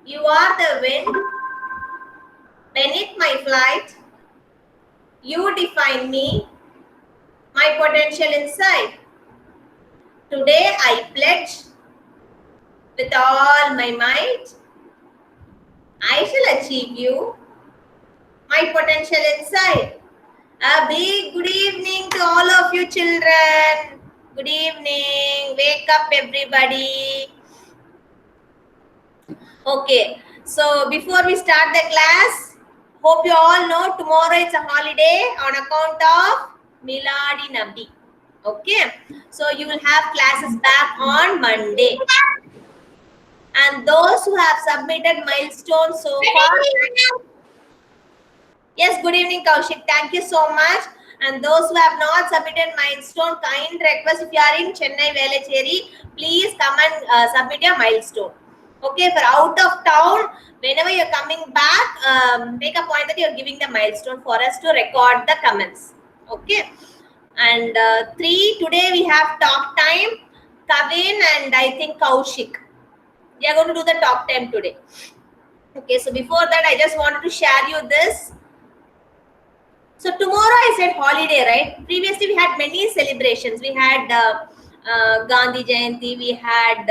You are the wind beneath my flight. You define me, my potential inside. Today I pledge with all my might, I shall achieve you, my potential inside. A big good evening to all of you children. Good evening. Wake up everybody. Okay, so before we start the class, hope you all know tomorrow it's a holiday on account of Miladi Nabi. Okay, so you will have classes back on Monday. And those who have submitted milestones so far. Yes, good evening, Kaushik. Thank you so much. And those who have not submitted milestone, kind request, if you are in Chennai, Velachery, please come and submit your milestone. Okay, for out of town, whenever you're coming back, make a point that you're giving the milestone for us to record the comments. Okay. And today we have talk time. Kavin and I think Kaushik. We are going to do the talk time today. Okay, so before that, I just wanted to share you this. So tomorrow I said holiday, right? Previously we had many celebrations. We had Gandhi Jayanti, we had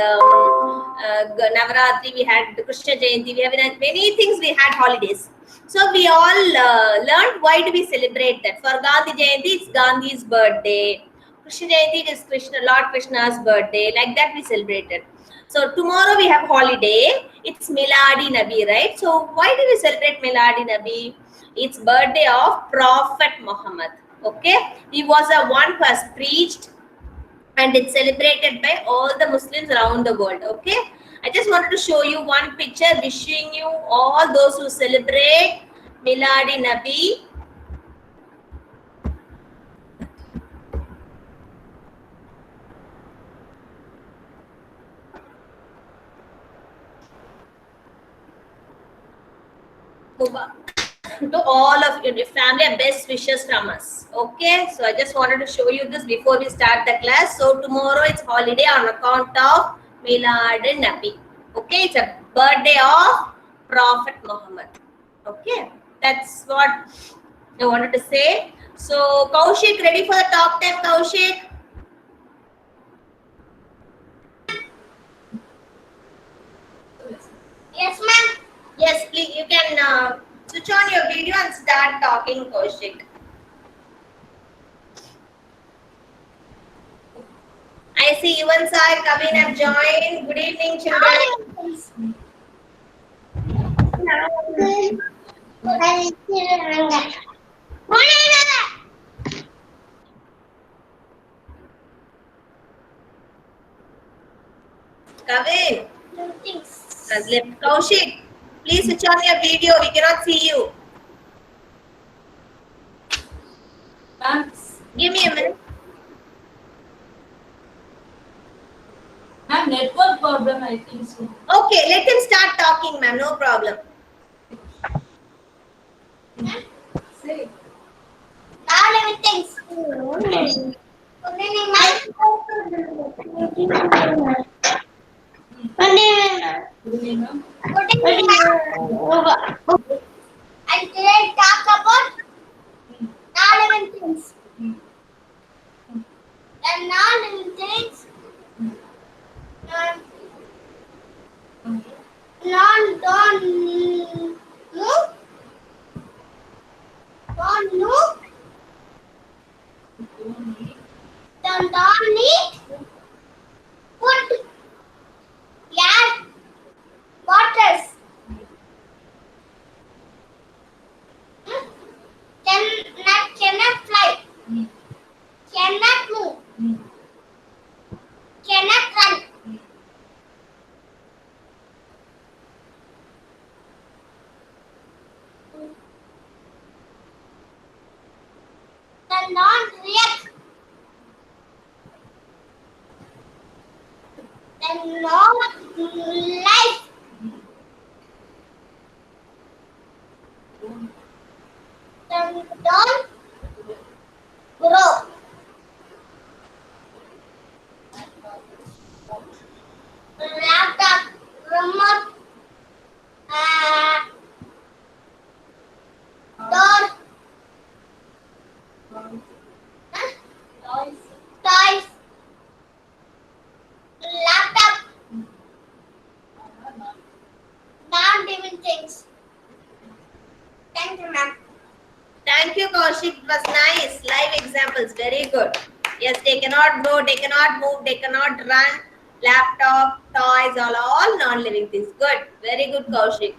Navaratri, we had Krishna Jayanti, we have many things. We had holidays. So we all learned why do we celebrate that. For Gandhi Jayanti, it's Gandhi's birthday. Krishna Jayanti is Lord Krishna's birthday. Like that we celebrated. So tomorrow we have holiday. It's Miladi Nabi, right? So why do we celebrate Miladi Nabi? It's birthday of Prophet Muhammad. Okay, he was the one who has preached, and it's celebrated by all the Muslims around the world. Okay, I just wanted to show you one picture, wishing you all those who celebrate Miladi Nabi. To all of your family and best wishes from us. Okay, so I just wanted to show you this before we start the class. So tomorrow it's holiday on account of Milad Nabi. Okay, it's a birthday of Prophet Muhammad. Okay, that's what I wanted to say. So Kaushik, ready for the talk time, Kaushik? Yes, ma'am. Yes, please. You can switch on your video and start talking, Kaushik. I see Yuvan sir, Kavin have joined. Good evening, children. Kavin. Has left. Kaushik, please switch on your video. We cannot see you. Give me a minute. Ma'am, network problem, I think so. Okay, let him start talking, ma'am. No problem. Say. And today talk about 11 things. And now 11 things. Don't move. Don't move. Don't need food. Yeah. Waters. Cannot fly. Cannot move. Cannot run. Then not react. Then not life. Then don't grow. Laptop, remote, things. Thank you, ma'am. Thank you, Kaushik. It was nice. Live examples. Very good. Yes, they cannot grow, they cannot move, they cannot run. Laptop, toys, all non-living things. Good. Very good, Kaushik.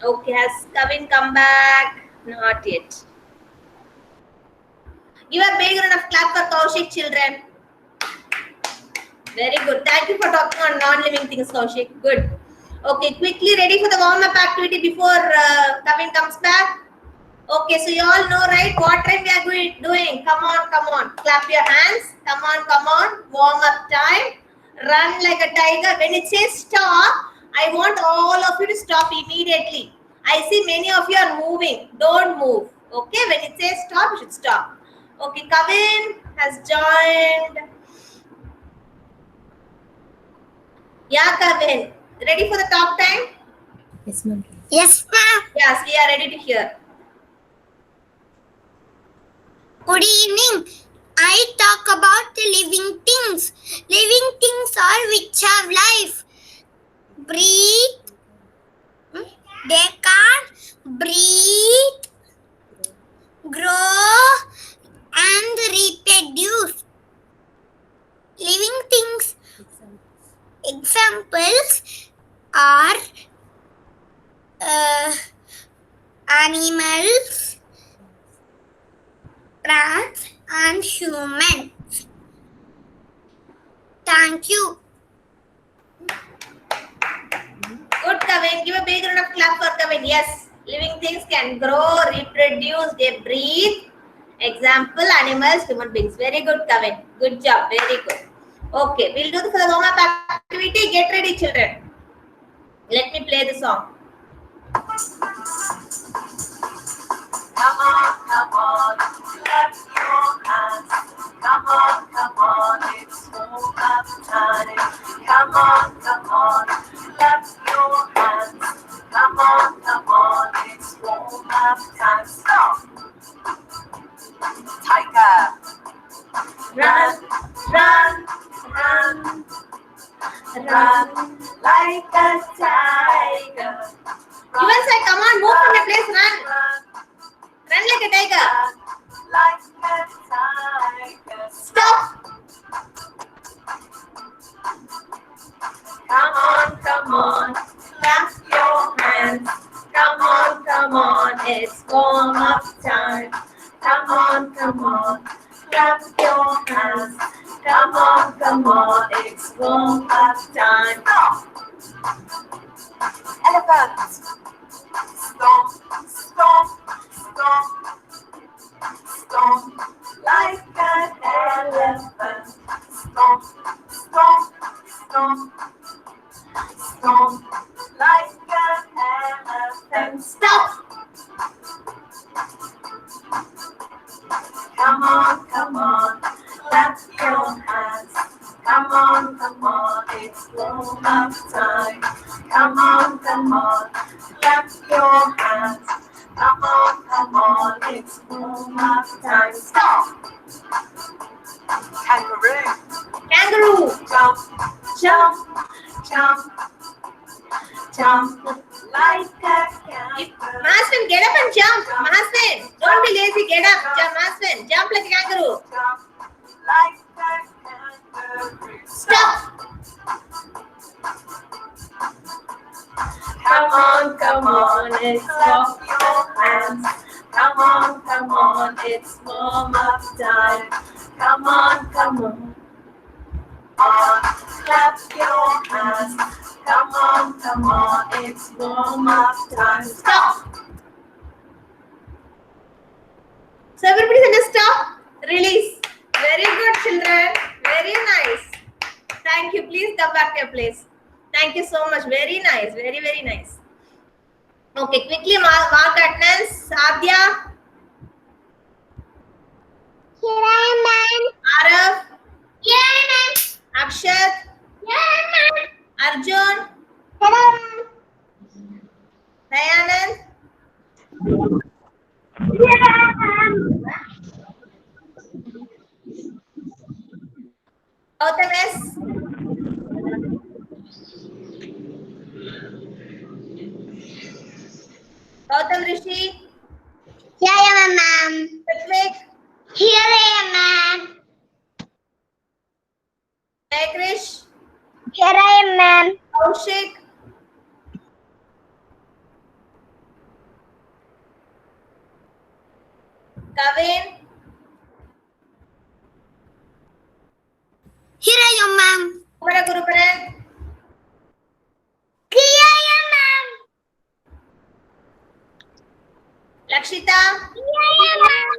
Okay, has Kavin come back? Not yet. Give a big round of clap for Kaushik, children. Very good. Thank you for talking on non-living things, Kaushik. Good. Okay, quickly ready for the warm-up activity before Kavin comes back. Okay, so you all know, right, what time we are doing? Come on, come on. Clap your hands. Come on, come on. Warm up time. Run like a tiger. When it says stop, I want all of you to stop immediately. I see many of you are moving. Don't move. Okay, when it says stop, you should stop. Okay, Kavin has joined. Yeah, Kavin. Ready for the talk time? Yes, ma'am. Yes, ma'am. Yes, we are ready to hear. Good evening. I talk about the living things. Living things are which have life. Breathe. They can breathe, grow, and reproduce. Living things examples are animals, plants, and humans. Thank you. Good, Kavin. Give a big round of clap for Kavin. Yes, living things can grow, reproduce, they breathe. Example, animals, human beings. Very good, Kavin. Good job. Very good. Okay, we'll do for the warm-up activity. Get ready, children. Let me play the song. Come on, clap your hands. Come on, it's warm-up time. Come on, clap your hands. Come on, it's warm-up time. Stop. Tiger. Run, run, run. Run like a tiger. You will say, come on, move from your place, run. Run like a tiger. Like a tiger. Stop. Come on, clap your hands. Come on, it's warm-up time. Come on, clap your hands. Come on, it's warm-up time. Stop. Elephant. Stomp, stomp, stomp. Stomp like an elephant. Stomp, stomp, stomp. Stomp like an elephant. Stop. Come on, clap your hands. Come on, it's warm-up time. Come on, clap your hands. Come on, it's warm-up time. Stop. Kangaroo. Kangaroo. Jump, jump, jump, jump like a kangaroo. Mahaswin, get up and jump. Mahaswin, don't be lazy. Get up. Jump, Mahaswin. Jump like a kangaroo. Jump like a kangaroo. Stop. Come on, it's off your hands. Come on, it's warm-up time. Come on, clap your hands. Come on, it's warm-up time. Stop. So everybody said stop. Release. Very good, children. Very nice. Thank you. Please come back to your place. Thank you so much. Very nice. Very, very nice. Okay, quickly mark attendance. Sadhya, Here I am, ma'am. Arav, Here I am, ma'am. Akshat, Here I am, ma'am. Arjun, Hello, ma'am. Dayanand, Here I am. Gautam S, Gautam Rishi, Here I am, ma'am. Ritwik, Here I am, ma'am. Jayakrish, Here I am, ma'am. Kaushik, Kavin, Here I am, ma'am. Kumara Guruparan, Here I am, ma'am. Lakshita, Here I am, ma'am.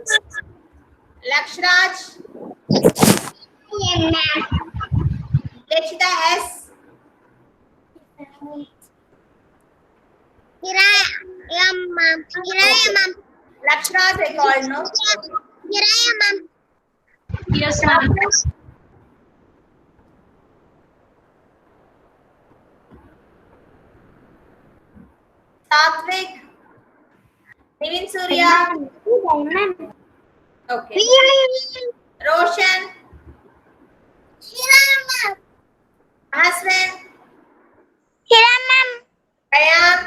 Lakshraj, Here I am, ma'am. Lakshita S, Here I am, ma'am. Here I am, ma'am. Lakshraj I called, no? Here I am, ma'am. Yes, ma'am. Satvik, Nivin Surya, okay. Roshan, Aswin, Kayan,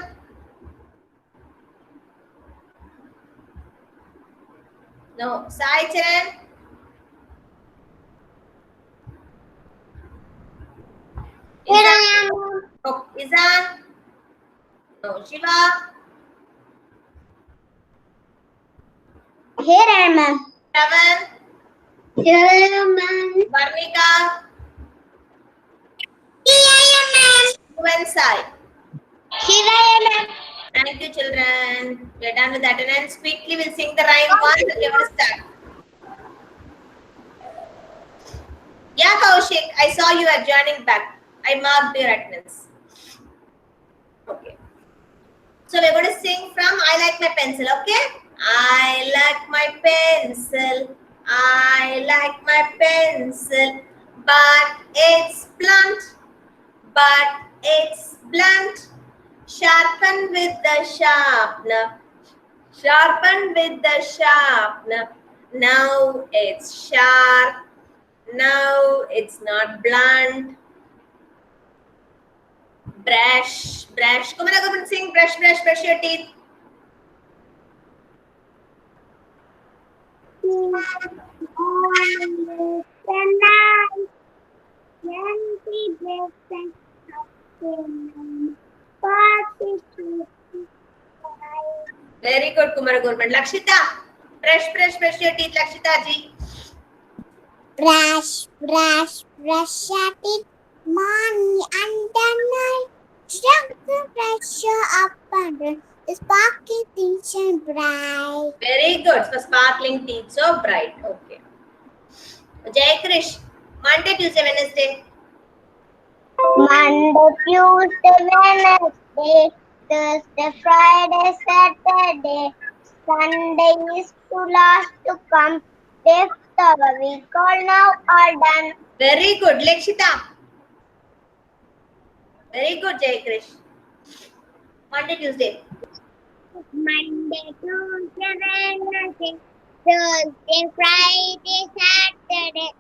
no, Sai Charan, oh, Izan, no, Shiva, Here I am, ma'am. Ravan, Here I am, ma'am. Varnika, Here I am, ma'am. and Sai. Here I am, ma'am. Thank you, children. We are done with the attendance. Quickly, we'll sing the rhyme once and we will start. Yeah, Kaushik, I saw you are joining back. I marked your attendance. Okay. So we're going to sing from I Like My Pencil, okay? I like my pencil. I like my pencil. But it's blunt. But it's blunt. Sharpen with the sharpener. Sharpen with the sharpener. Now it's sharp. Now it's not blunt. Brush, brush. Kumara, go and sing brush, brush, brush your teeth. Very good, Kumara Gurman. Lakshita, brush, brush, brush your teeth, Lakshita ji. Brush, brush, brush your teeth, morning and the night. Drag the pressure up and down, the sparky things and bright. Very good. For sparkling teeth, so bright. Okay. Jai Krish, Monday, Tuesday, Wednesday. Monday, Tuesday, Wednesday, Thursday, Friday, Saturday, Sunday is to last to come. Fifth of the week, all now all done. Very good, Lakshita. Very good, Jai Krish. Monday, Tuesday. Monday, Tuesday, Wednesday, Thursday, Friday, Saturday,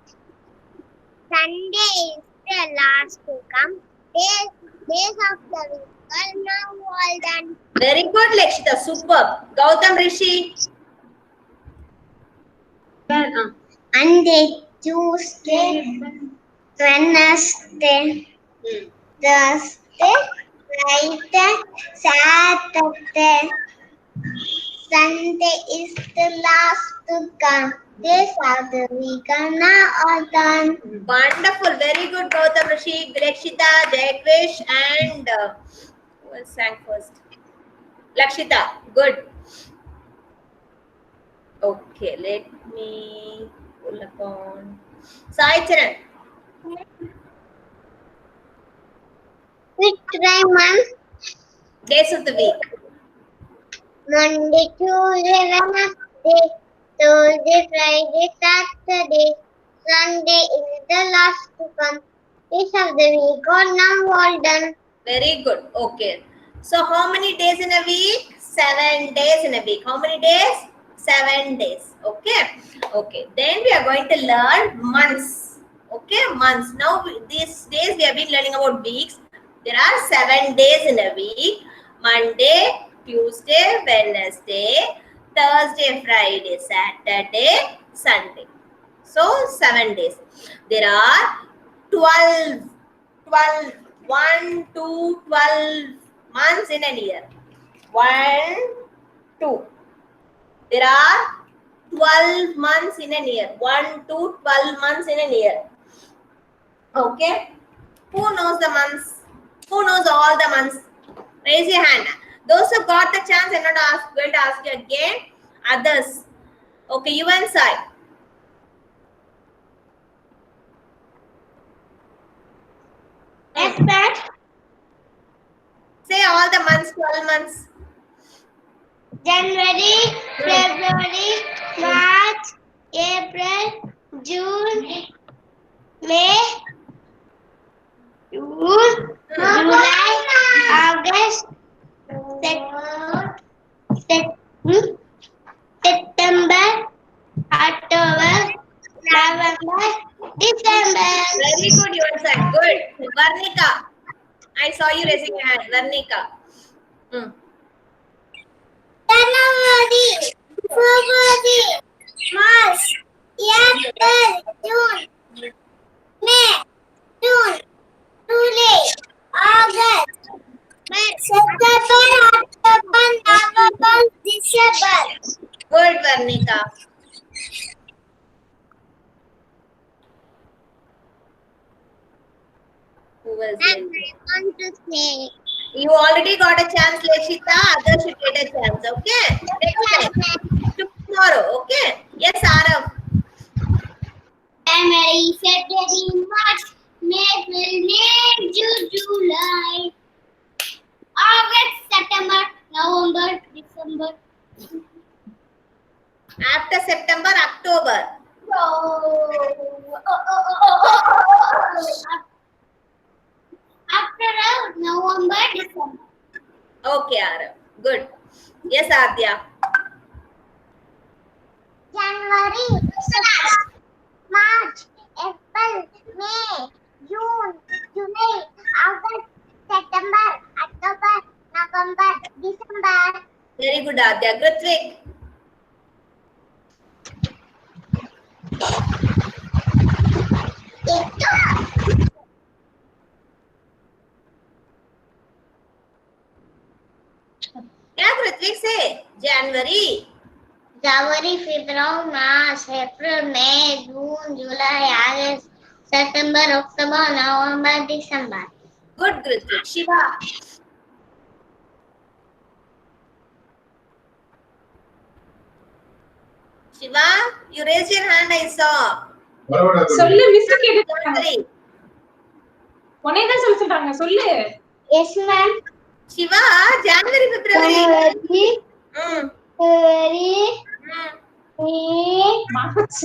Sunday is the last to come. Days of the week, all now all done. Very good, Lakshita. Superb. Gautam Rishi. Monday, Tuesday, Wednesday, Thursday, Friday, Saturday, Sunday is the last to come. Days of the week are now all done. Wonderful. Very good, Gautam Rishi, Lakshita, Jai Krish, and who else sang first? Lakshita. Good. Okay, let me pull upon Sai Charan. Which rhyme, ma'am? Days of the week. Monday, Tuesday, Wednesday, Thursday, Friday, Saturday, Sunday is the last to come. Days of the week are now all done. Very good. Okay. So how many days in a week? 7 days in a week. How many days? 7 days. Okay. Okay. Then we are going to learn months. Okay, months. Now these days we have been learning about weeks. There are 7 days in a week. Monday, Tuesday, Wednesday, Thursday, Friday, Saturday, Sunday. So 7 days. There are 12, 1 to 12 months in a year. 1, 2. There are 12 months in a year. 1 to 12 months in a year. Okay. Who knows the months? Who knows all the months? Raise your hand. Those who got the chance, I'm not going to ask you again. Others. Okay, you and Sai. Yes, ma'am. Say all the months, 12 months. January, February, March, April, June, May, June, July, August, September, October, November, December. Very good, you answered. Good. Varnika. I saw you raising your hand. Varnika. January, February, March, April, June, May, June, July, August, September, October, November, December. Good, Varnika. Who was I it? want to say. You already got a chance, Leshita. Others should get a chance. Okay. Next time. Tomorrow. Okay. Yes, Arav. January, February, March, April, May, June, July, August, September, November, December. After September, October. After November, December. Okay, Arav. Good. Yes, Adya. January, March, April, May, June, July, August, September, October, November, December. Very good, Adya. Grutvik. क्या Grutvik say? January. January, February, March, April, May, June, July, August, September, October, November, December. Good, Grutvik. Shiva. Shiva, you raised your hand, I saw. சொல்லு miss கேட்டுட்டாங்க January. உன்னை தான் சொல்ல சொல்றாங்க சொல்லு Yes, ma'am. Shiva, January, February. January, Mm. February, Mm. May, March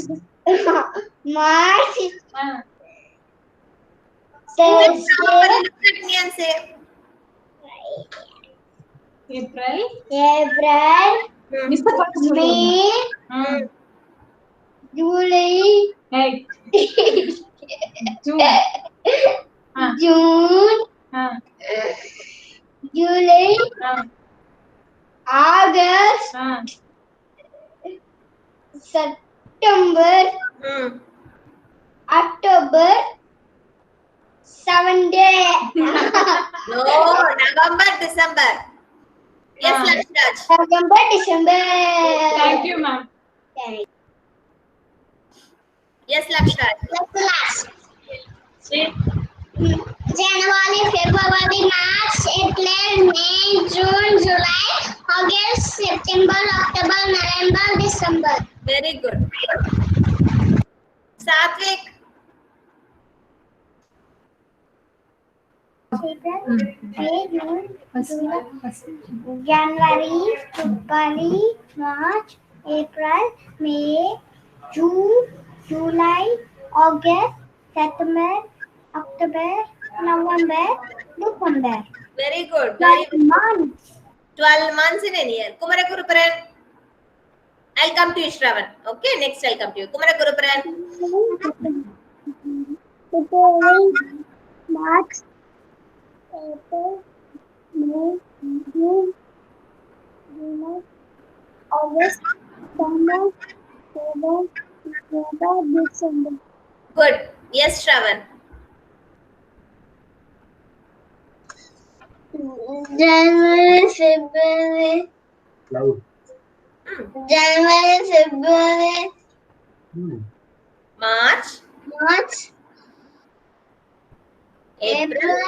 March, Properly Thursday, look at me and say. April April, miss பார்த்து சொல்லு May, July, ஏய் June June, July, August, September, Mm. October, 7 days. No, November, December. Yes, Lakshmaj. November, December. Thank you ma'am Yes, Lakshmaj. Last. January, February, March, April, May, June, July, August, September, October, November, December. Very good. Satvik. January, February, March, April, May, June, July, August, September, October, November, December. Very good. Very 12 good. months. 12 months in a year. Kumara Guruparan. I'll come to you, Shravan. Okay, next I'll come to you. Kumara Guruparan. February, March, April, May, June, December. Good. Yes, Shravan. January, February. Cloud. January, February, March, March, April,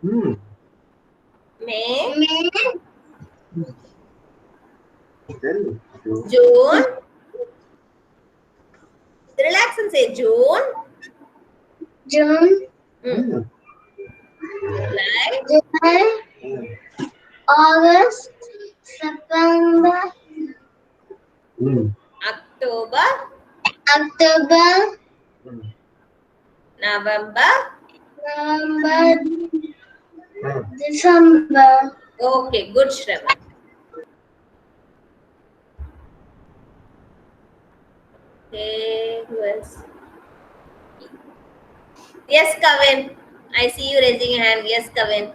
April, May, May, Then June. Relax and say June, June, July, July, August, September, October, October, November. November, December. Okay, good, Shravan. Okay, who else? Yes, Kavin. I see you raising your hand. Yes, Kavin.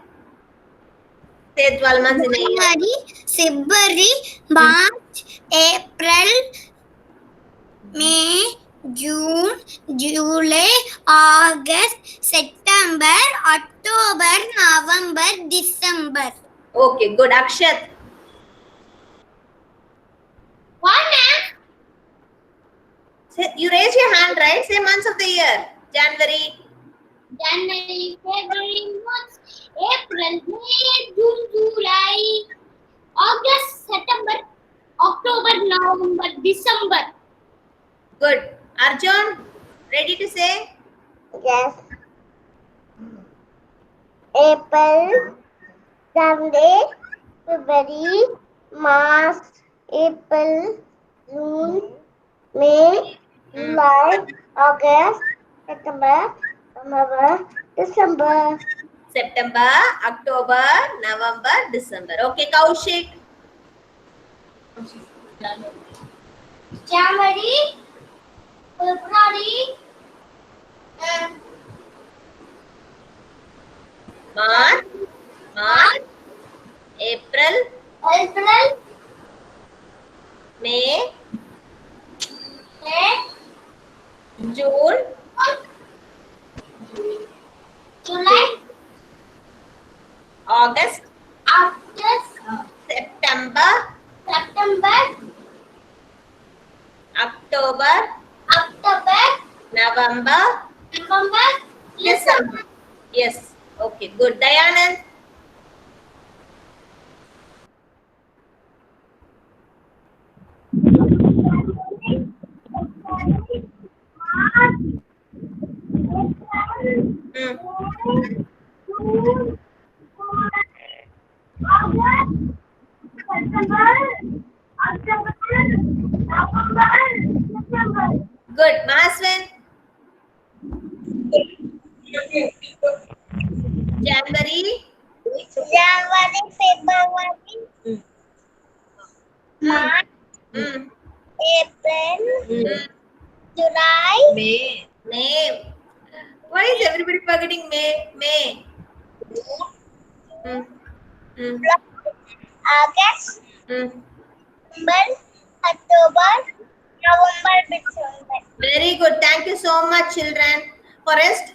Say 12 months in a year. January, February, March, April, May, June, July, August, September, October, November, December. Okay, good. Akshat. Say, you raise your hand, right? Say months of the year. January. January, February, March, April, May, June, July, August, September, October, November, December. Good. Arjun, ready to say? Yes. April, January, February, March, April, June, May, July, August, September, November, December. September, October, November, December. Okay, Kaushik. January, February, March, April, April, May, May, June, July, August, August, September, September, October, October, November, November, December. Yes. Okay, good. Dayanand. Good. Mahaswin. January, February, March, mm, April, July, May. Why is everybody forgetting May? May. August, September, October, November, December. Very good. Thank you so much, children. Forest,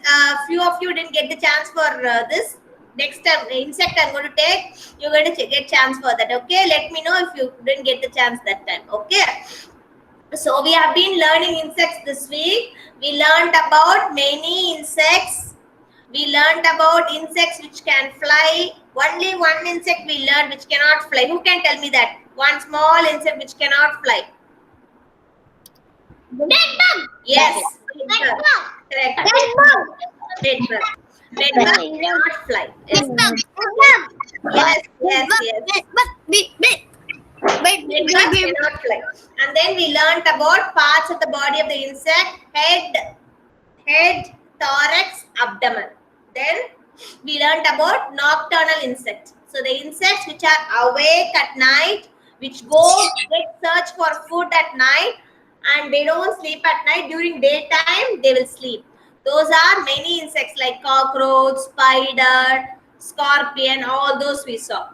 few of you didn't get the chance for this. Next time, insect I'm going to take. You're going to get chance for that. Okay. Let me know if you didn't get the chance that time. Okay. So we have been learning insects this week. We learned about many insects. We learned about insects which can fly. Only one insect we learned which cannot fly. Who can tell me that? One small insect which cannot fly. Yes. Correct. Bedbug. Bedbug cannot fly. Yes. Bedbug cannot fly. And then we learned about parts of the body of the insect: head, thorax, abdomen. Then we learned about nocturnal insects. So the insects which are awake at night, which get search for food at night, and they don't sleep at night. During daytime, they will sleep. Those are many insects like cockroach, spider, scorpion, all those we saw.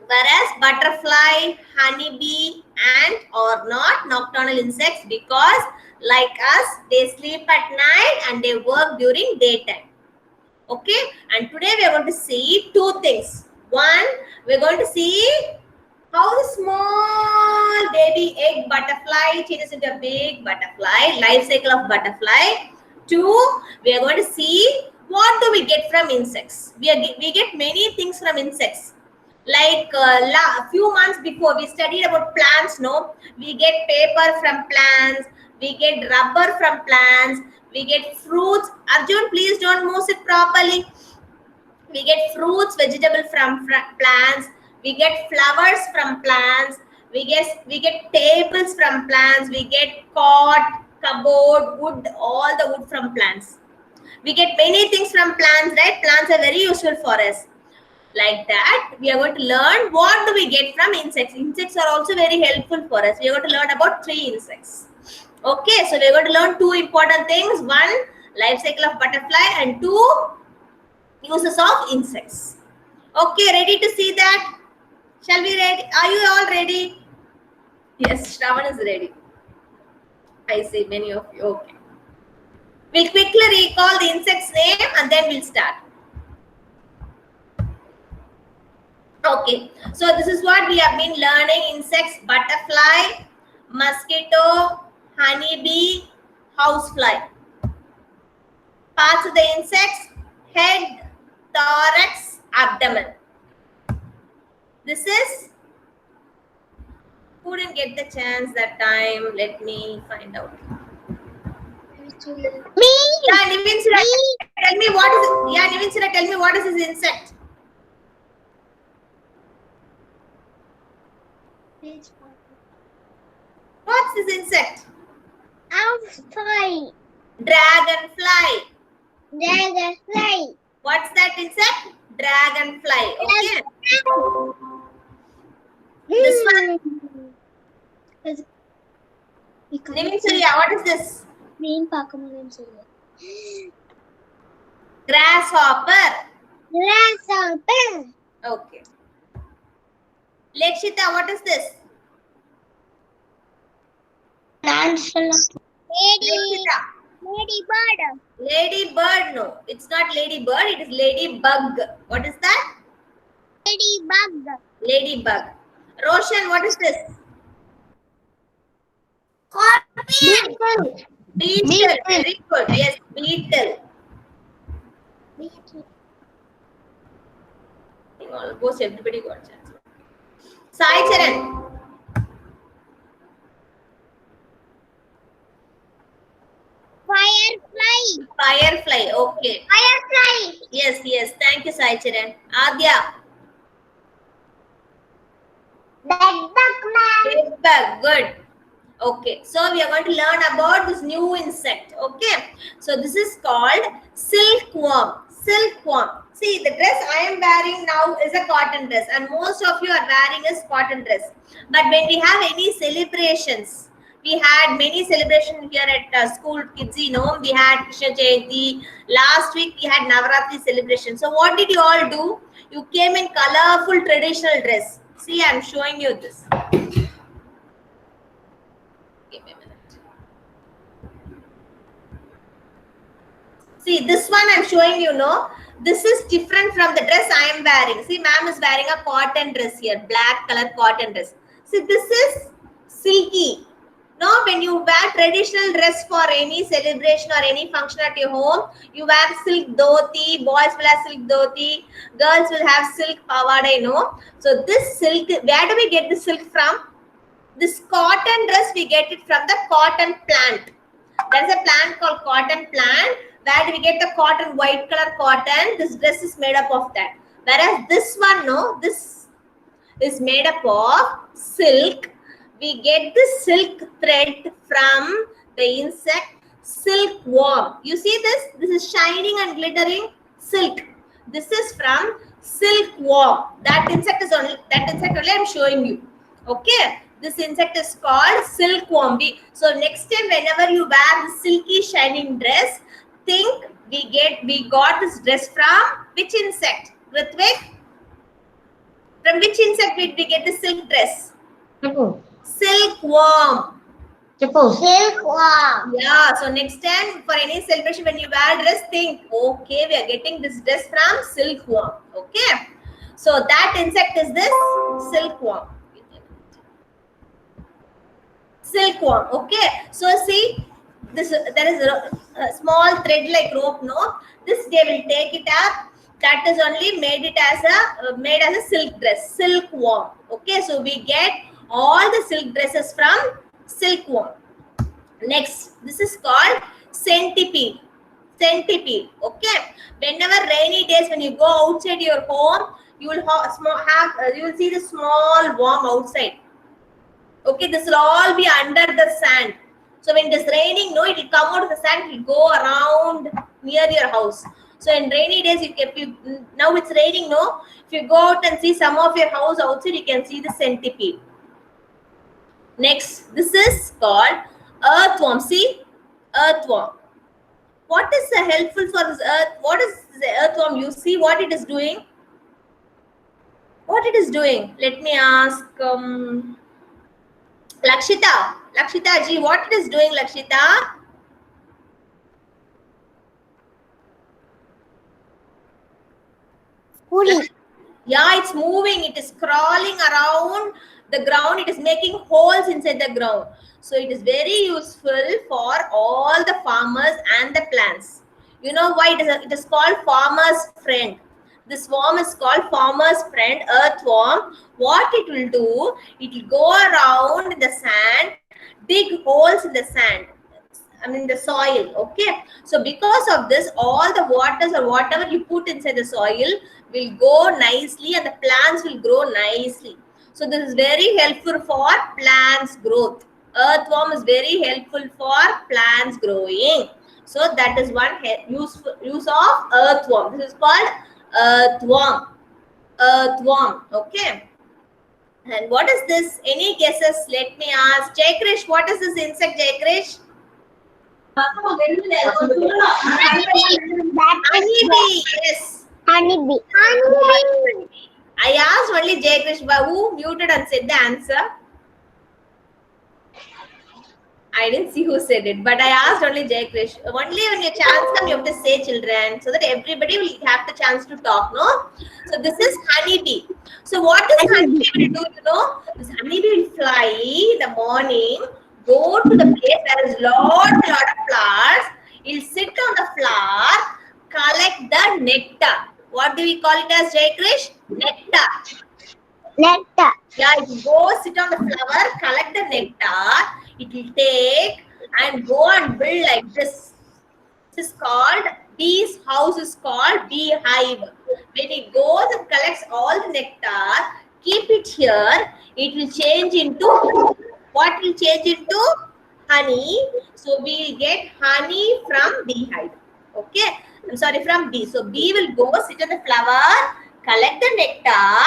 Whereas butterfly, honeybee, ant are not nocturnal insects because like us, they sleep at night and they work during daytime. Okay, and today we are going to see two things. One, we are going to see how the small baby egg butterfly changes into a big butterfly, life cycle of butterfly. Two, we are going to see what do we get from insects. We get many things from insects. Like few months before we studied about plants, no, we get paper from plants, we get rubber from plants, we get fruits. Arjun, please don't move it properly. We get fruits, vegetable from plants, we get flowers from plants, we get tables from plants, we get cot, cupboard, wood, all the wood from plants. We get many things from plants, right? Plants are very useful for us. Like that, we are going to learn what do we get from insects. Insects are also very helpful for us. We are going to learn about 3 insects. Okay, so we are going to learn 2 important things. 1, life cycle of butterfly, and 2, uses of insects. Okay, ready to see that? Shall we ready? Are you all ready? Yes, Shravan is ready. I see many of you. Okay. We'll quickly recall the insect's name and then we'll start. Okay, so this is what we have been learning: insects, butterfly, mosquito, honeybee, housefly. Parts of the insects: head, thorax, abdomen. This is, who didn't get the chance that time? Let me find out. Me. Yeah, Nivin Sira, tell me what is it? Yeah, Nivin Sira, tell me what is this insect? What's this insect? Outside. Dragonfly. Dragonfly. What's that insect? Dragonfly. Okay. This one. Nivin Surya, what is this? Grasshopper. Grasshopper. Okay. Lekshita, what is this? Lekshita. Ladybird. Ladybird. No, it's not ladybird. It is ladybug. What is that? Ladybug. Ladybug. Roshan, what is this? Beetle. Beetle. Very good. Yes, beetle. Almost everybody got chance. Sai Charan. Firefly. Firefly. Okay. Firefly. Yes, yes. Thank you, Sai Charan. Adya. Bedbug man. Bedbug. Good. Okay. So we are going to learn about this new insect. Okay. So this is called silkworm. Silkworm. See, the dress I am wearing now is a cotton dress, and most of you are wearing is cotton dress. But when we have any celebrations, we had many celebrations here at school, kids, you know, we had Krishna Jayanti. Last week we had Navaratri celebration. So what did you all do? You came in colorful traditional dress. See, I am showing you this. Give me a minute. See, this one I am showing you, no? This is different from the dress I am wearing. See, ma'am is wearing a cotton dress here, black color cotton dress. See, this is silky. No, when you wear traditional dress for any celebration or any function at your home, you wear silk dhoti, boys will have silk dhoti, girls will have silk pavada, no? So this silk, where do we get the silk from? This cotton dress, we get it from the cotton plant. There's a plant called cotton plant. Where do we get the cotton, white color cotton? This dress is made up of that. Whereas this one, no, this is made up of silk. We get the silk thread from the insect silkworm. You see this? This is shining and glittering silk. This is from silkworm. That insect only I'm showing you. Okay. This insect is called silkworm. So next time whenever you wear the silky shining dress, think we got this dress from which insect? Ritvik? From which insect we get the silk dress? Chappo. Silkworm. Chappo. Silkworm. Yeah, so next time for any celebration when you wear dress, think, okay, we are getting this dress from silkworm. Okay. So that insect is this silkworm. Silkworm. Okay. So see, this there is a small thread like rope. No, this they will take it up. That is only made it as a silk dress. Silkworm. Okay. So we get all the silk dresses from silkworm. Next, this is called centipede. Centipede. Okay. Whenever rainy days, when you go outside your home, you will you will see the small worm outside. Okay, this will all be under the sand. So when it is raining, no, it will come out of the sand. It will go around near your house. So in rainy days, if you now it's raining, no, if you go out and see some of your house outside, you can see the centipede. Next, this is called earthworm. See, earthworm. What is helpful for this earth? What is the earthworm? You see what it is doing? What it is doing? Let me ask Lakshita. Lakshita ji, what it is doing, Lakshita? Puri. Yeah, it's moving. It is crawling around the ground. It is making holes inside the ground. So it is very useful for all the farmers and the plants. You know why it is called farmer's friend. This worm is called farmer's friend, earthworm. What it will do, it will go around in the sand, dig holes in the sand. I mean the soil. Okay. So because of this, all the waters or whatever you put inside the soil will go nicely and the plants will grow nicely. So this is very helpful for plants growth. Earthworm is very helpful for plants growing. So that is one use of earthworm. This is called earthworm. Earthworm. Okay. And what is this? Any guesses? Let me ask. Jai Krish, what is this insect, Jai Krish? Honeybee. Yes. Honeybee. Honeybee. I asked only Jai Krish, but who muted and said the answer? I didn't see who said it, but I asked only Jai Krish. Only when your chance comes, you have to say children, so that everybody will have the chance to talk, no? So this is honeybee. So what does honeybee will do, you know? This honeybee will fly in the morning, go to the place where there is lot of flowers. He'll sit on the flower, collect the nectar. What do we call it as, Jai Krish? Nectar. Nectar. Yeah, it will go sit on the flower, collect the nectar. It will take and go and build like this. This is called, bee's house is called beehive. When it goes and collects all the nectar, keep it here, it will change into, what will change into? Honey. So we will get honey from beehive. Okay. I'm sorry, from bee. So bee will go sit on the flower, collect the nectar,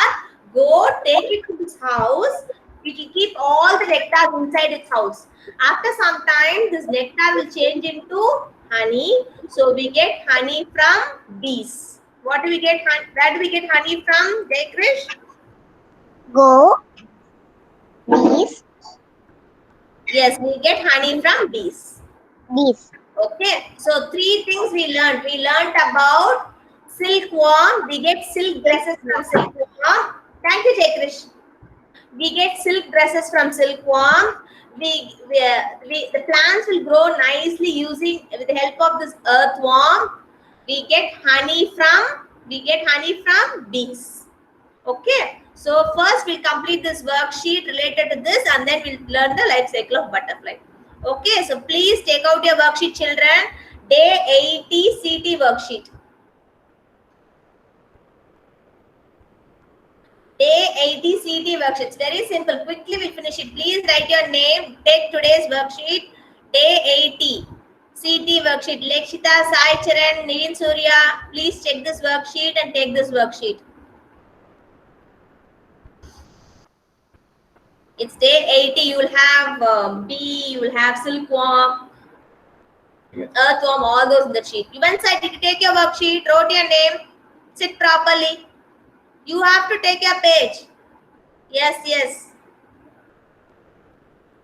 go take it to his house. It will keep all the nectar inside its house. After some time, this nectar will change into honey. So we get honey from bees. What do we get? Where do we get honey from, Jai Krish? Go. Bees. Yes, we get honey from bees. Bees. Okay. So 3 things we learned. We learned about silkworm. We get silk dresses from silkworm. Thank you, Jai Krish. We get silk dresses from silkworm. The plants will grow nicely with the help of this earthworm. We get honey from bees. Okay. So first we'll complete this worksheet related to this, and then we'll learn the life cycle of butterfly. Okay. So please take out your worksheet, children. Day 80 CT worksheet. Day 80 CT worksheet. It's very simple. Quickly we'll finish it. Please write your name. Take today's worksheet. Day 80 CT worksheet. Lakshita, Sai Charan, Nivin Surya. Please check this worksheet and take this worksheet. It's day 80. You will have bee. You will have silkworm, earthworm. All those in the sheet. You went side. Did you take your worksheet? Wrote your name. Sit properly. You have to take your page. Yes.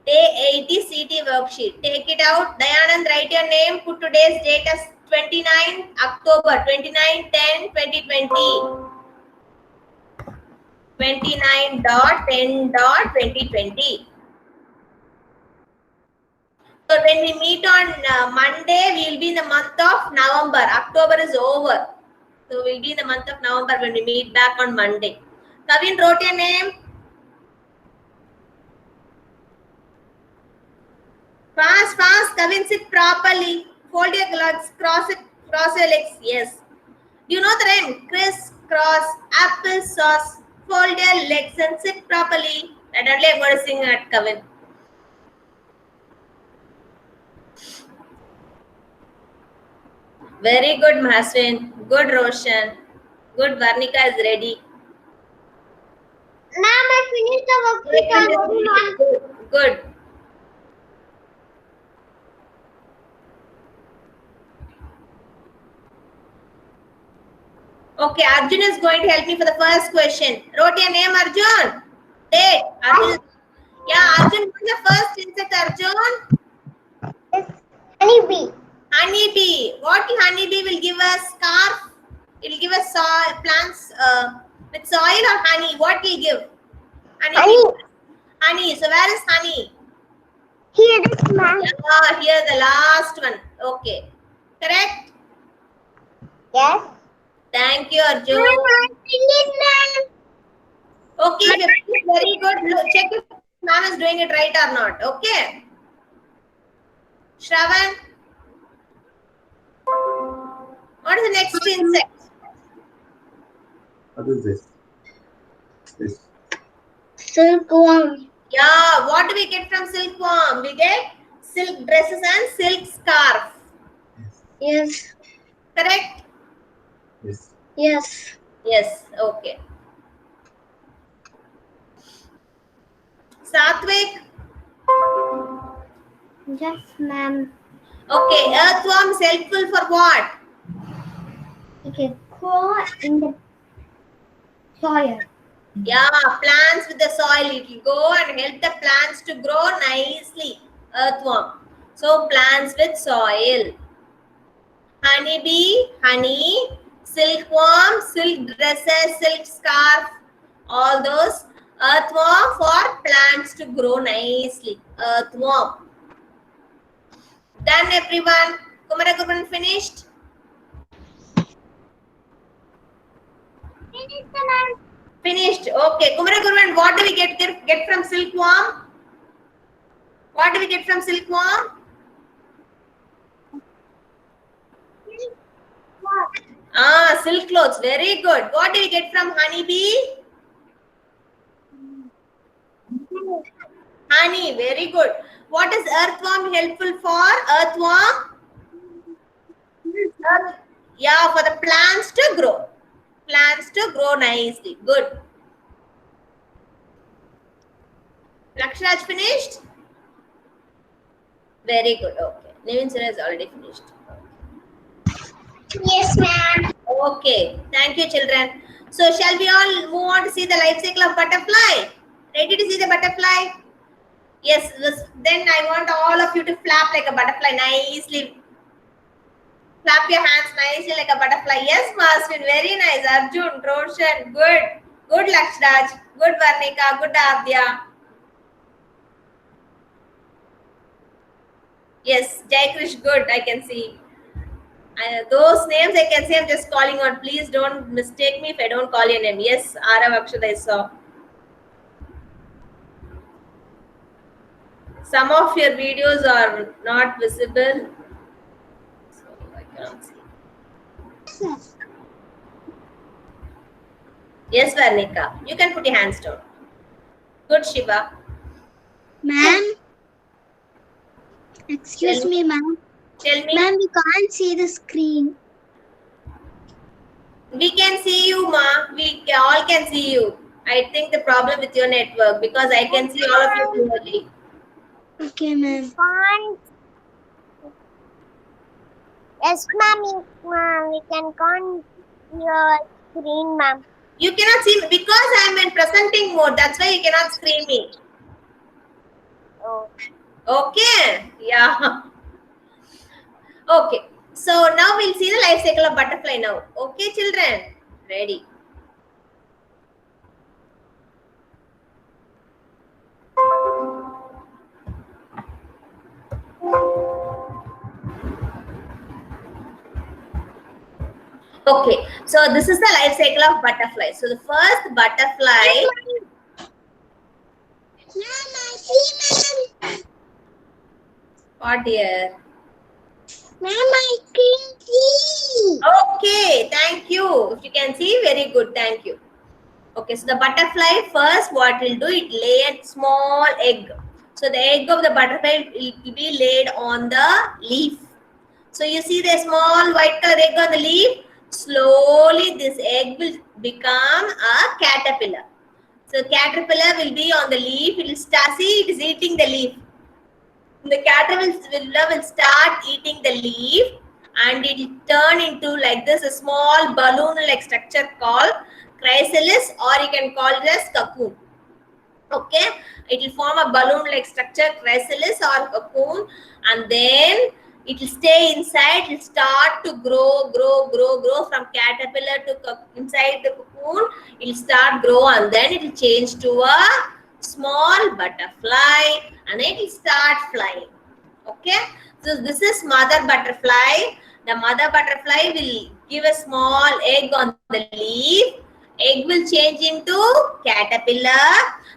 Day 80 CT worksheet. Take it out. Dayanand, write your name. Put today's date as 29 October 29/10/2020. 29.10.2020. So when we meet on Monday, we will be in the month of November. October is over. So we'll be in the month of November when we meet back on Monday. Kavin wrote your name. Fast. Kavin, sit properly. Fold your legs. Cross your legs. Yes. Do you know the rhyme? Criss, cross, apple sauce. Fold your legs and sit properly. That only I'm going to sing at Kavin. Very good, Mahaswin. Good, Roshan. Good, Varnika is ready. Ma'am, I finished the worksheet already, ma'am. Good. Okay, Arjun is going to help me for the first question. Wrote your name, Arjun? Date. Arjun. Yeah, Arjun, what's the first insect, Arjun? It's honeybee. Honeybee. What honeybee will give us? Scarf? It will give us plants with soil or honey? What will give? Honey. Honey. So where is honey? Here it is, ma'am. Yeah, here the last one. Okay. Correct? Yes. Thank you, Arjun. Ma'am, I finished, ma'am. Okay, very good. Look, check if ma'am is doing it right or not. Okay. Shravan. What is the next insect? What is this? This. Silkworm. Yeah, what do we get from silkworm? We get silk dresses and silk scarf. Yes. Correct? Yes. Yes. Yes. Okay. Satvik. Yes, ma'am. Okay, earthworm is helpful for what? You can crawl in the soil. Yeah, plants with the soil. It will go and help the plants to grow nicely. Earthworm. So plants with soil. Honeybee, honey. Silkworm, silk dresses, silk scarf. All those. Earthworm for plants to grow nicely. Earthworm. Done, everyone. Kumaraguruvan finished? Finished, ma'am. Finished. Okay. Kumaraguruvan, what do we get from silkworm? What do we get from silkworm? Silk clothes. Very good. What do we get from honeybee? Honey. Very good. What is earthworm helpful for? Earthworm? Yeah, for the plants to grow. Plants to grow nicely. Good. Lakshraj finished? Very good. Okay. Navin sir has already finished. Yes, ma'am. Okay. Thank you, children. So, shall we all move on to see the life cycle of butterfly? Ready to see the butterfly? Yes. Then I want all of you to flap like a butterfly nicely. Clap your hands nicely like a butterfly. Yes, Maswin. Very nice. Arjun, Roshan. Good. Good, Lakshraj. Good, Varnika. Good, Adya. Yes, Jai Krish. Good. I can see. Those names I can see. I'm just calling on. Please don't mistake me if I don't call your name. Yes, Arav Akshad I saw. Some of your videos are not visible. So I cannot see. Yes, Varnika. You can put your hands down. Good, Shiva. Ma'am. Excuse me, ma'am. Tell me. Ma'am, we can't see the screen. We can see you, Ma. We all can see you. I think the problem with your network because I can see all of you clearly. Okay, ma'am. Yes, ma'am. We can count your screen, ma'am. You cannot see me because I I'm in presenting mode. That's why you cannot screen me. Oh. Okay. Yeah. Okay. So now we'll see the life cycle of butterfly now. Okay, children. Ready. Okay, so this is the life cycle of butterfly. So the first butterfly. What dear? Mama, I can see. Okay, thank you. If you can see, very good. Thank you. Okay, so the butterfly first, what will do? It lay a small egg. So the egg of the butterfly will be laid on the leaf. So you see the small white color egg on the leaf. Slowly, this egg will become a caterpillar. So caterpillar will be on the leaf. It will start. See, it is eating the leaf. The caterpillar will start eating the leaf, and it will turn into like this a small balloon-like structure called chrysalis, or you can call it as cocoon. Okay, it will form a balloon-like structure, chrysalis or cocoon, and then it will stay inside. It will start to grow from caterpillar to inside the cocoon. It will start grow, and then it will change to a small butterfly, and it will start flying. Okay, so this is mother butterfly. The mother butterfly will give a small egg on the leaf. Egg will change into caterpillar.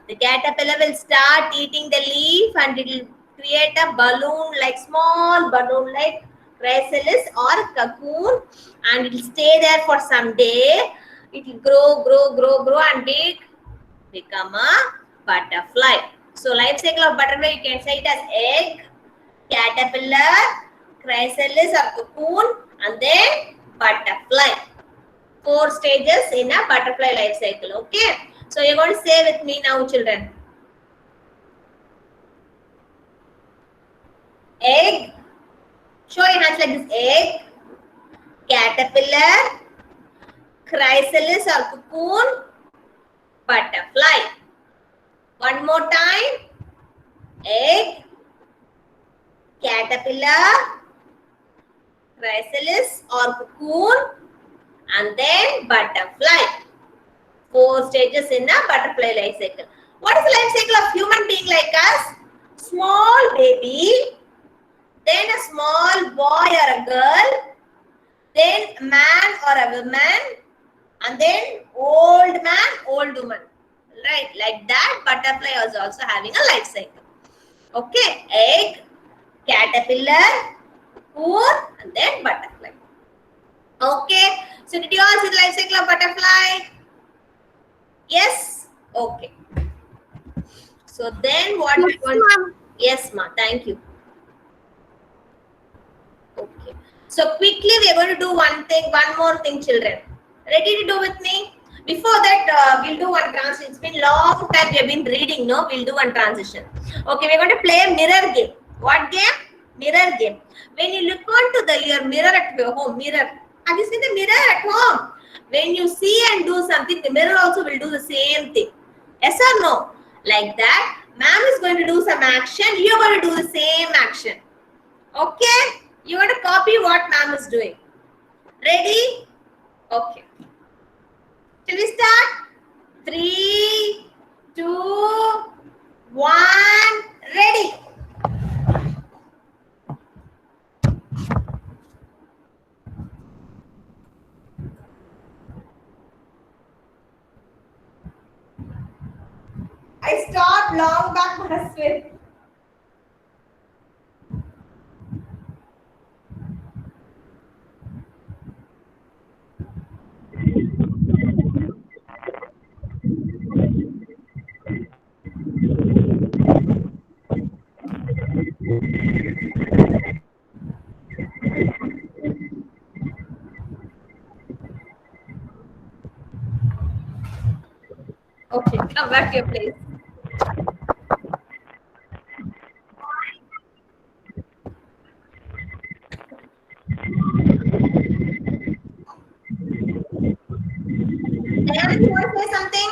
The caterpillar will start eating the leaf, and it will create a balloon, like small balloon like chrysalis or cocoon, and it will stay there for some day. It will grow and become a butterfly. So life cycle of butterfly, you can say it as egg, caterpillar, chrysalis or cocoon, and then butterfly. 4 stages in a butterfly life cycle. Okay, so you're going to say with me now, children. Egg. Show your hands like this. Egg, caterpillar, chrysalis or cocoon, butterfly. One more time. Egg, caterpillar, chrysalis or cocoon, and then butterfly. 4 stages in a butterfly life cycle. What is the life cycle of human being like us? Small baby, then a small boy or a girl, then a man or a woman, and then old man, old woman. Right, like that, butterfly is also having a life cycle. Okay, egg, caterpillar, cocoon, and then butterfly. Okay, so did you all see the life cycle of butterfly? Yes? Okay. So then what we want? Yes, ma. Thank you. Okay. So quickly we are going to do one more thing, children. Ready to do with me? Before that, we'll do one transition. It's been long time we have been reading, no? We'll do one transition. Okay, we're going to play a mirror game. What game? Mirror game. When you look onto your mirror at your home, mirror. Have you seen the mirror at home? When you see and do something, the mirror also will do the same thing. Yes or no? Like that, ma'am is going to do some action. You're going to do the same action. Okay? You're going to copy what ma'am is doing. Ready? Okay. Shall we start? 3, 2, 1. Ready? I stopped long back, Manaswin. Okay, come back to your place. Anyone, you want to say something?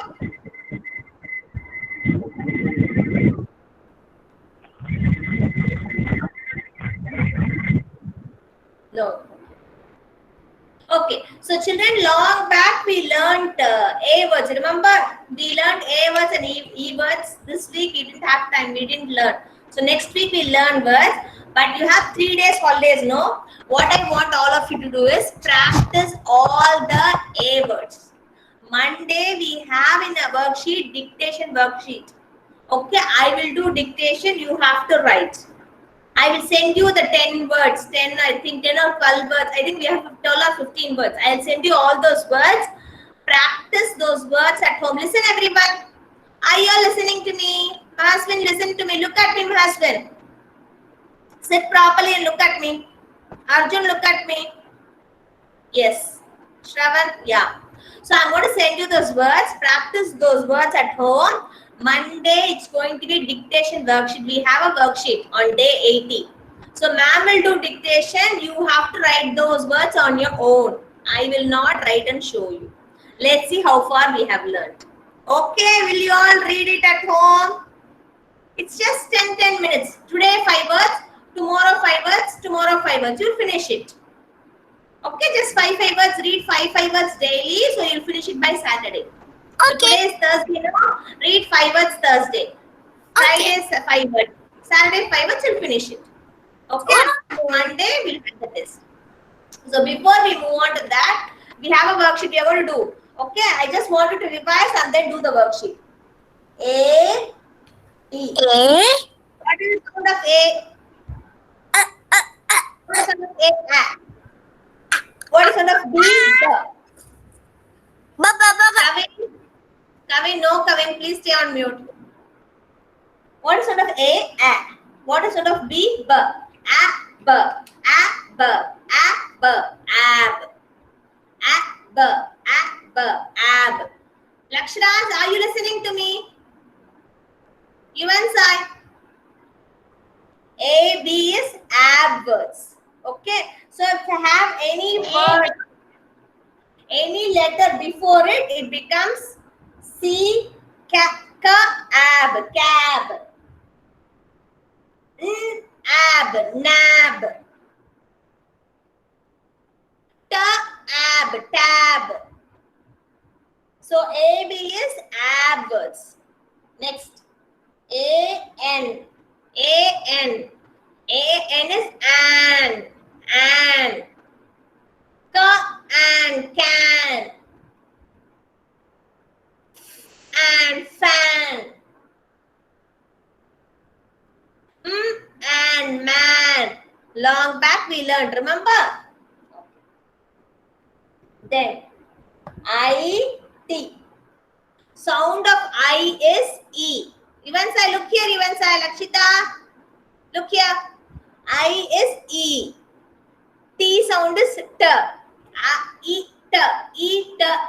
Children, long back we learnt A words. Remember, we learned A words and E words. This week we didn't have time. We didn't learn. So next week we learn words. But you have 3 days holidays, no? What I want all of you to do is practice all the A words. Monday we have in a worksheet, dictation worksheet. Okay, I will do dictation. You have to write. I will send you the 10 words, 10, I think 10 or 12 words. I think we have 12 or 15 words. I'll send you all those words. Practice those words at home. Listen, everyone. Are you all listening to me? Maswin, listen to me. Look at me, Maswin. Sit properly and look at me. Arjun, look at me. Yes. Shravan, yeah. So I'm going to send you those words. Practice those words at home. Monday, it's going to be dictation worksheet. We have a worksheet on day 80. So ma'am will do dictation. You have to write those words on your own. I will not write and show you. Let's see how far we have learned. Okay, will you all read it at home? It's just 10 minutes. Today 5 words, tomorrow 5 words, tomorrow 5 words. You'll finish it. Okay, just 5 words. Read 5 words daily. So you'll finish it by Saturday. So today is Thursday, no? Read 5 words Thursday. Friday is 5 words. Saturday 5 words, you'll finish it. Okay? So Monday, we'll get the test. So before we move on to that, we have a worksheet we are going to do. Okay? I just want you to revise and then do the worksheet. A, E. A. What is the sound of A? What is the sound of A? A. What is the sound of B? B. Kavin, no, Kavin, please stay on mute. What is sound of A? A. What is sound of B? B. A, B. A, B. A, B. Ab. A, B. A, B. Ab. Lakshraj, are you listening to me? Even side. A, B is ab words. Okay. So if you have any word, any letter before it, it becomes C, ab, cab. Ab, nab. Ab, tab. So A, B is ab words. Next, A-N. A-N. A-N is an. And can. And fan. And man. Long back we learned, remember? Then I-T. Sound of I is E. Evansai, look here, Evansai, Lakshita. Look here. I is E. T sound is T.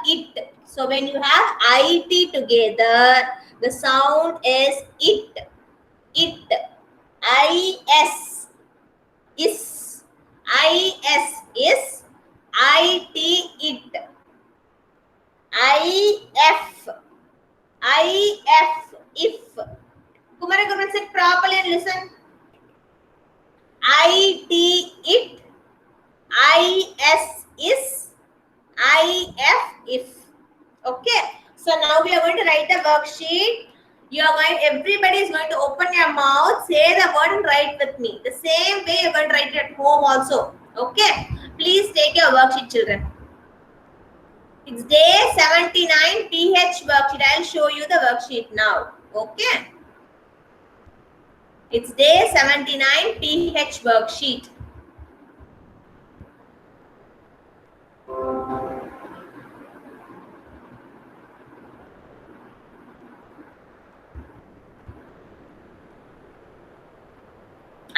It. So when you have IT together, the sound is it. I-S is. I-S is. I-T it. I-F. I-F if. Kumara Gurman, sit properly and listen. I-T it. I-S is. I-F if. Okay. So now we are going to write a worksheet. Everybody is going to open your mouth, say the word and write with me. The same way you're going to write it at home also. Okay. Please take your worksheet, children. It's day 79 PH worksheet. I'll show you the worksheet now. Okay. It's day 79 PH worksheet.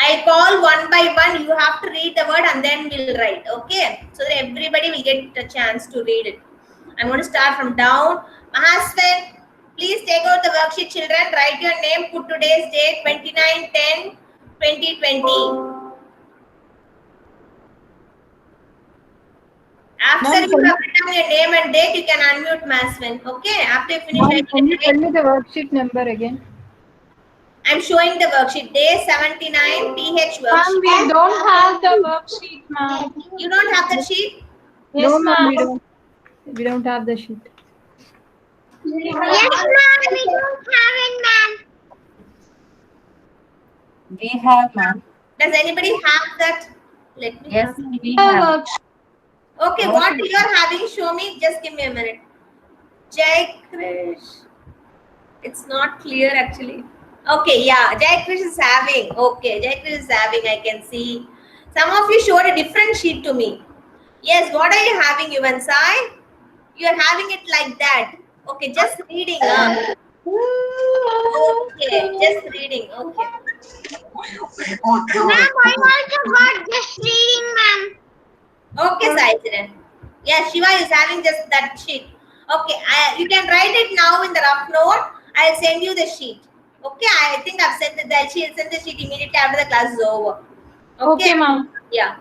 I call one by one. You have to read the word and then we'll write. Okay. So that everybody will get a chance to read it. I'm going to start from down. Mahaswin, please take out the worksheet, children. Write your name. Put today's date 29/10/2020. After you have written your name and date, you can unmute Maswin. Okay. After you finish, Can you tell me the worksheet number again? I'm showing the worksheet. Day 79 PH worksheet. Ma'am, we don't have the worksheet, ma'am. You don't have the sheet? Yes, No, ma'am, we ma'am. don't. We don't have the sheet. Yes, ma'am. We don't have it, ma'am. We have, ma'am. Does anybody have that? Let me Yes, have. we have. Okay, what you are having? Show me. Just give me a minute. Jai Krish. It's not clear actually. Okay, yeah, Jai Krish is having. Okay, Jai Krish is having. I can see. Some of you showed a different sheet to me. Yes, what are you having, Yuvansai? You are having it like that. Okay, just reading. Okay, just reading. Okay. Ma'am, I also got just reading, ma'am. Okay, Saichiran. Yeah, Shiva is having just that sheet. Okay, you can write it now in the rough note. I'll send you the sheet. Okay, I think I've sent the sheet. Send the sheet immediately after the class is over. Okay, ma'am. Yeah.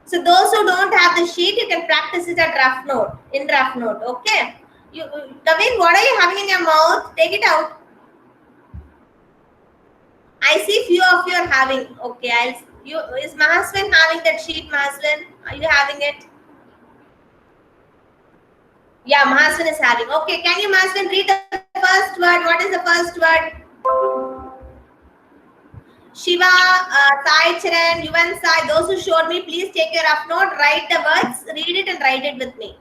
So those who don't have the sheet, you can practice it at rough note. In rough note. Okay. Kavin, what are you having in your mouth? Take it out. I see few of you are having. Okay, is Mahaswin having that sheet? Mahaswin, are you having it? Yeah, Mahaswin is having. Okay, can you, Mahaswin, read the first word? What is the first word? Shiva, Sai Charan, Yuvan Sai, those who showed me, please take your rough note, write the words, read it and write it with me.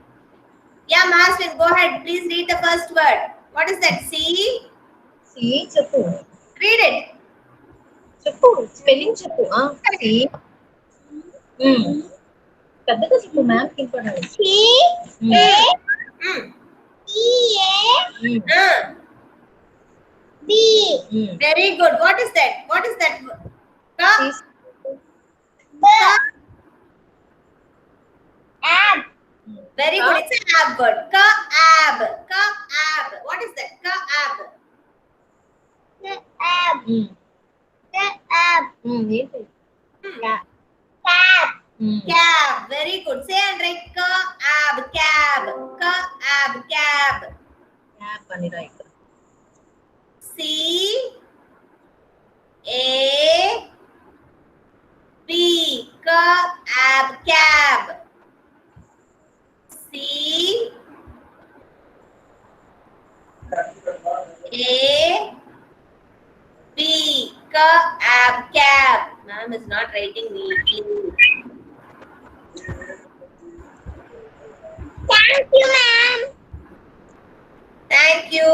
Yeah, Mahaswin, go ahead. Please read the first word. What is that? See? See, Chappu. Read it. Chappu. Spelling Chappu. See. పెద్దగా చెప్పు ma'am వినపడాలి. C A E A B. Very good. What is that? What is that? Ka? B. Ab. Very good. It's an ab word. Ka-ab. Ka-ab. What is that? Ka-ab. The ab. The ab. ఏంటి Cab. Cab. Very good. Say and write ka-ab. Cab. Ka-ab. Cab. Cap అని right. C-A-B. Ka-ab. Cab. C-A-B. Ka-ab. Cab. Ma'am is not writing neatly. Thank you, ma'am. Thank you.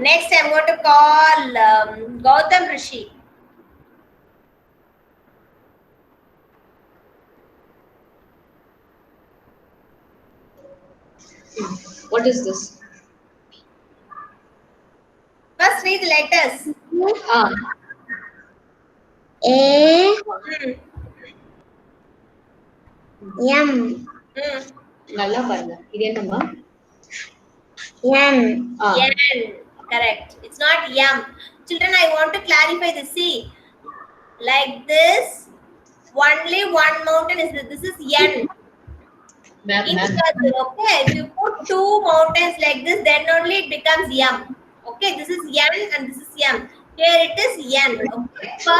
Next, I'm going to call Gautam Rishi. What is this? First, read the letters. A M நல்லா பாருங்க. இது என்னம்மா? N. Yan. Correct. It's not yum. Children, I want to clarify the C. Like this, only one mountain is this. This is Yan. Okay, if you put two mountains like this, then only it becomes yum. Okay, this is Yan and this is yum. Here it is Yan. Okay. Pa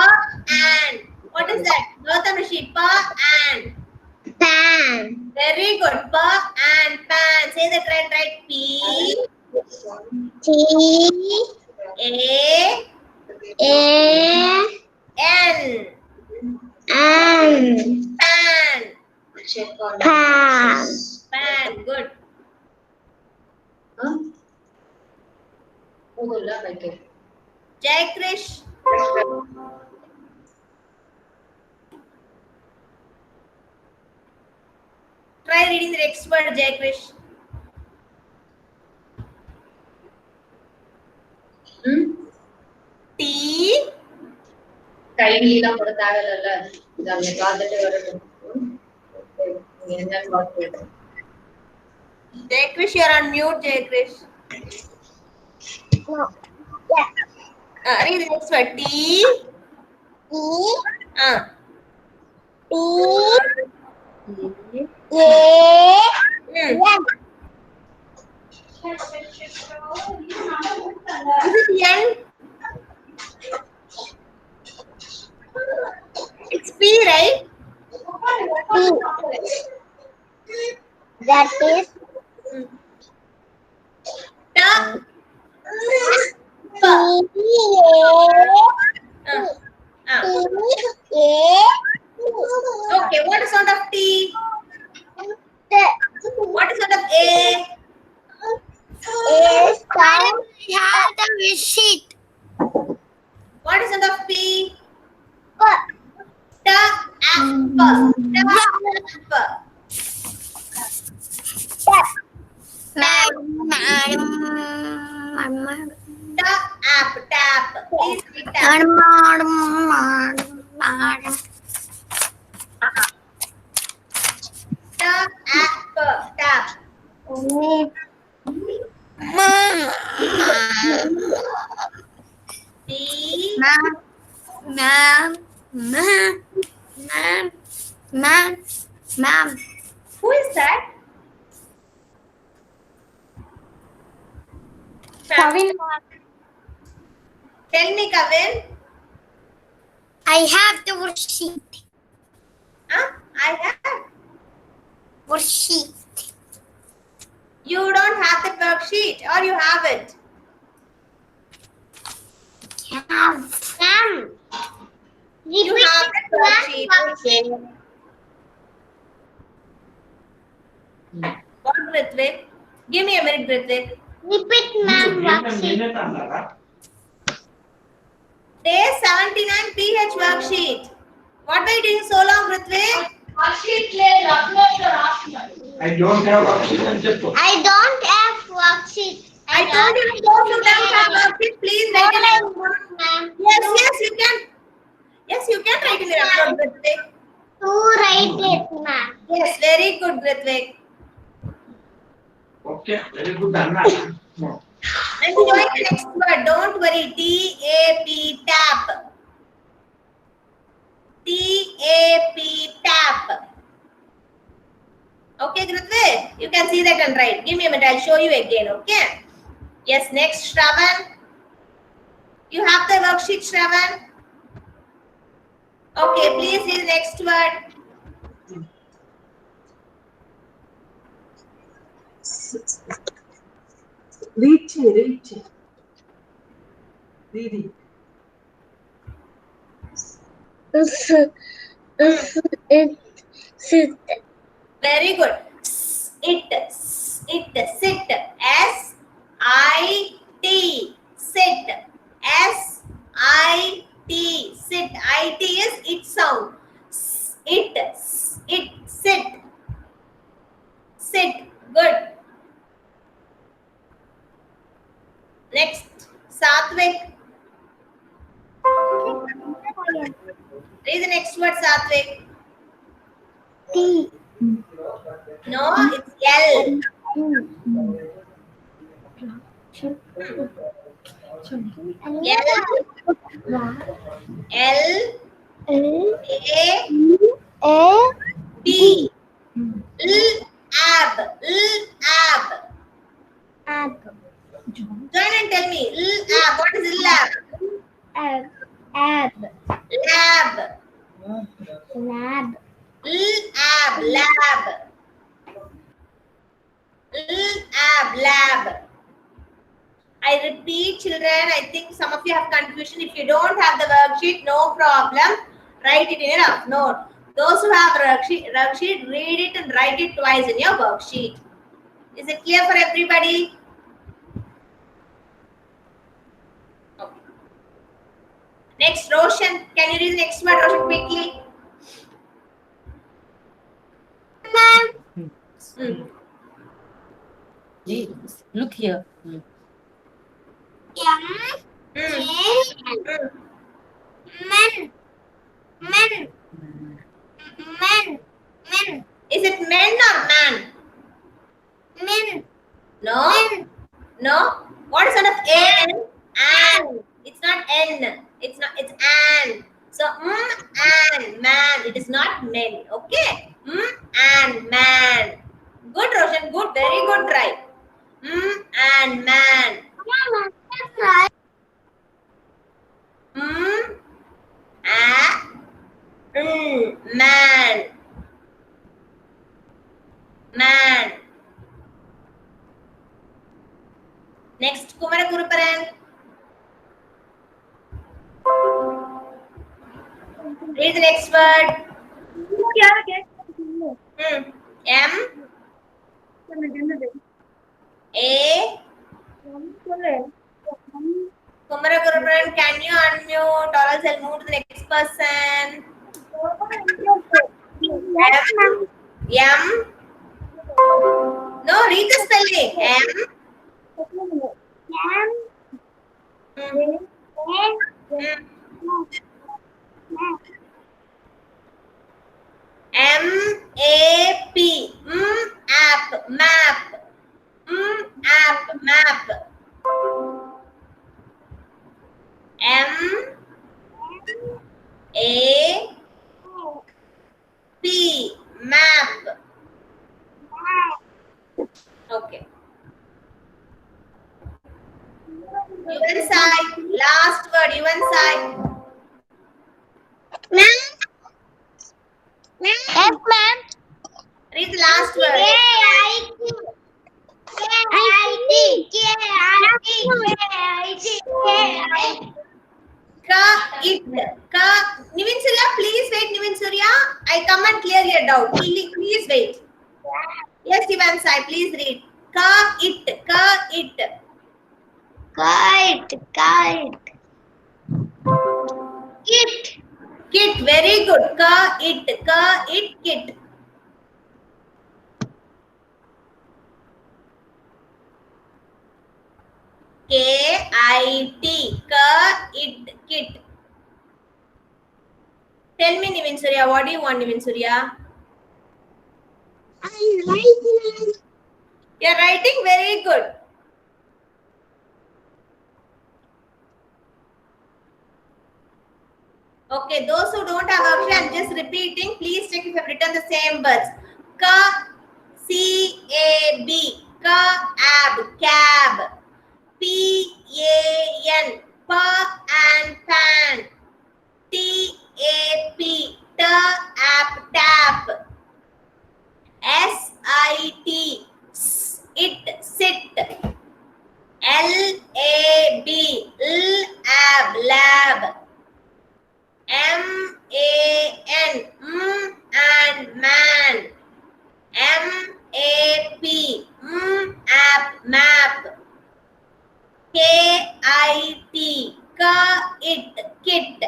and. What is that? Gautam Rishi. Pa and. Pan. Very good. Pa and pan. Say that right. P T A A N. N. Pan. Pan. Pan. Good. ಹೋಗಲ್ಲ bike. Jai Krish. Try reading the next word, Jai Krish. T கை நீலாம் கூட தேவையில்ல. இது அவங்க பார்த்துட்டு வரட்டும். என்னன்னு பார்த்து. Jai Krish, you're on mute, Jai Krish. No. Yeah. Read the next word. T E P A N. Is it N? It's P, right? That is Ta. Okay, what is sound of T? What is sound of A? What is sound of P? Ta. Apple. Ta. Tap. Tap. Please read tap. Tap. Apple. Tap. T. Who is that? Kavin. Tell me, Kavin. I have the worksheet. Huh? I have. Worksheet. You don't have the worksheet, or you have it. Sam. You have the worksheet. What, Ritvik? Give me a minute, Ritvik. Repeat, ma'am, worksheet. Day 79 PH worksheet. What were you doing so long, Ritvik? I don't have worksheet. I don't have worksheet. I told you both of them have worksheet. Please write in your note. Ma'am. Yes, you can. Yes, you can write in your note, Ritvik. To write it, ma'am. Yes, very good, Ritvik. Okay, very good, Anna. No. I'm showing the next word. Don't worry. T-A-P, tap. T-A-P, tap. Okay, Ritvik? You can see that and write. Give me a minute. I'll show you again, okay? Yes, next, Shravan. You have the worksheet, Shravan? Okay, please see the next word. Reach. Read. Sit. Very good. It. Sit. S-I-T. Sit. S-I-T. Sit. I-T is it sound. It. Sit. Sit. Good. Next. Satvik. Read the next word, Satvik. T. No, it's L. L. A. B. Ab. Join and tell me. Ab. What is lab? Lab. Lab. I repeat, children, I think some of you have confusion. If you don't have the worksheet, no problem. Write it in your rough note. Those who have worksheet, read it and write it twice in your worksheet. Is it clear for everybody? Okay. Next, Roshan. Can you read the next word, Roshan, quickly? Look here. Men. Is it men or man? Men. No. Men. No. What is sound of N? An. It's not N. It's not. It's an. So and man. It is not men. Okay. And man. Good, Roshan. Good. Very good try. And man. Man. Man. Next, Kumara Guruparan. Read the next word. M A. Kumara Guruparan, can you unmute or else I'll move to the next person? M. No, read the spelling. M. M-A-P. App. Map. App. Map. M-A-P. Map. Okay. Yuvan Sai. Last word. Yuvan Sai. Yes, ma'am. Read the last word. It. Nivin Surya, please wait, Nivin Surya. I come and clear your doubt. Please wait. Yes, Yuvan Sai, please read. It. Kit, very good. It, kit. K-I-T. It, kit. Tell me, Nivin Surya, what do you want, Nivin Surya? You're writing very good. Okay, those who don't have option, I'm just repeating. Please check if I've written the same words. C-A-B. Cab. P-A-N. And pan. T-A-P. Tap. S-I-T. Sit. L-A-B. Lab. M-A-N. And man. M-A-P. App. Map. K-I-T. Kit.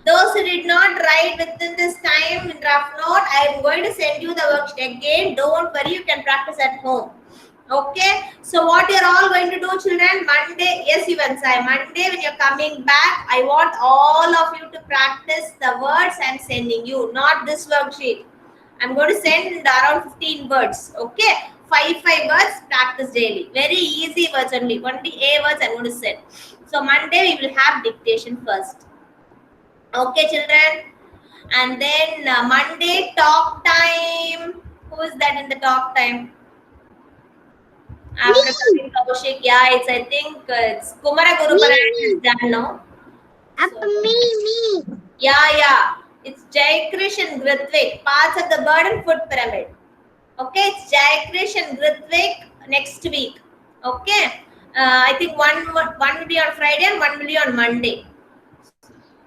Those who did not write within this time in rough note, I am going to send you the worksheet again. Don't worry, you can practice at home. Okay, so what you're all going to do, children, Monday, yes, Yuvan Sai, Monday when you're coming back, I want all of you to practice the words I'm sending you, not this worksheet. I'm going to send around 15 words, okay? 5 words, practice daily. Very easy words only A words I'm going to send. So Monday we will have dictation first. Okay, children? And then Monday, talk time. Who is that in the talk time? After coming Kaushik, yeah, I think it's Kumara Guruparan is done now. Me. Yeah. It's Jai Krish and Grithvik, parts of the bird and food pyramid. Okay, it's Jai Krish and Grithvik next week. Okay, I think one will be on Friday and one will be on Monday.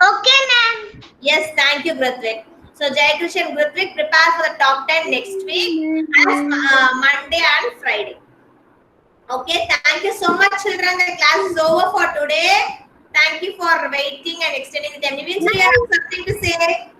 Okay, ma'am. Yes, thank you, Grithvik. So Jai Krish and Grithvik, prepare for the talk time next week as Monday and Friday. Okay, thank you so much, children. The class is over for today. Thank you for waiting and extending the time. Nivin, so you have something to say?